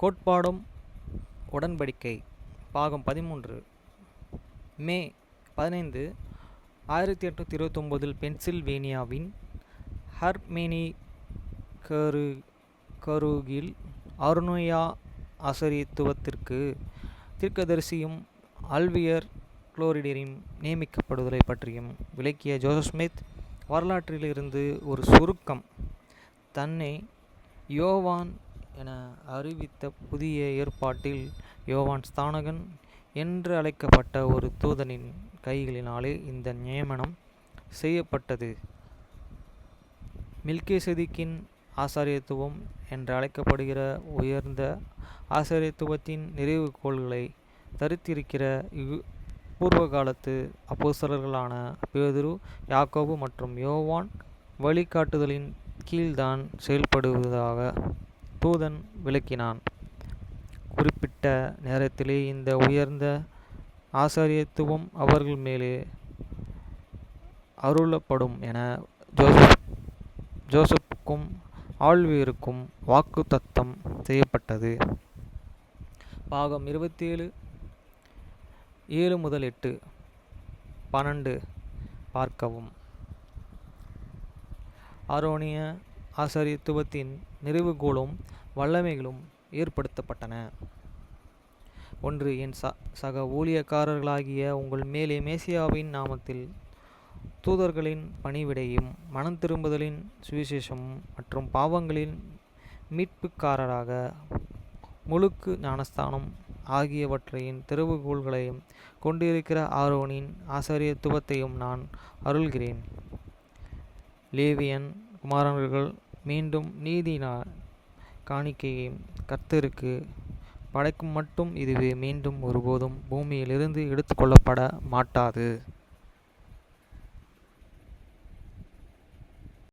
கோட்பாடும் உடன்படிக்கை பாகம் 13 மே 15, 1829 பென்சில்வேனியாவின் ஹர்மெனிகருகில் அருணோயா ஆசாரியத்துவத்திற்கு தீர்க்கதரிசியும் ஆல்வியர் குளோரிடரின் நியமிக்கப்படுதலை பற்றியும் விளக்கிய ஜோசப் ஸ்மித் வரலாற்றிலிருந்து ஒரு சுருக்கம். தன்னை யோவான் என அறிவித்த புதிய ஏற்பாட்டில் யோவான் ஸ்நானகன் என்று அழைக்கப்பட்ட ஒரு தூதனின் கைகளினாலே இந்த நியமனம் செய்யப்பட்டது. மில்கிசேதேக்கின் ஆசாரியத்துவம் என்று அழைக்கப்படுகிற உயர்ந்த ஆசாரியத்துவத்தின் நிறைவுகோள்களை தரித்திருக்கிற பூர்வகாலத்து அப்போஸ்தலர்களான பேதுரு, யாக்கோபு மற்றும் யோவான் வழிகாட்டுதலின் கீழ்தான் செயல்படுவதாக தூதன் விளக்கினான். குறிப்பிட்ட நேரத்திலே இந்த உயர்ந்த ஆசாரியத்துவம் அவர்கள் மேலே அருளப்படும் என ஜோசப்புக்கும் ஆல்வியருக்கும் வாக்குத்தத்தம் செய்யப்பட்டது. பாகம் 27 7-8 12 பார்க்கவும். ஆரோனிய ஆசாரியத்துவத்தின் நிறைவுகோளும் வல்லமைகளும் ஏற்படுத்தப்பட்டன. 1. என் சக ஊழியக்காரர்களாகிய உங்கள் மேலே மேசியாவின் நாமத்தில் தூதர்களின் பணிவிடையும் மனம் திரும்புதலின் சுவிசேஷமும் மற்றும் பாவங்களின் மீட்புக்காரராக முழுக்கு ஞானஸ்தானம் ஆகியவற்றையின் திறவுகோள்களையும் கொண்டிருக்கிற ஆரோனின் ஆசாரியத்துவத்தையும் நான் அருள்கிறேன். லேவியன் குமாரர்கள் மீண்டும் நீதி காணிக்கையையும் கர்த்தருக்கு படைக்கும் மட்டும் இதுவே மீண்டும் ஒருபோதும் பூமியிலிருந்து எடுத்துக்கொள்ளப்பட மாட்டாது.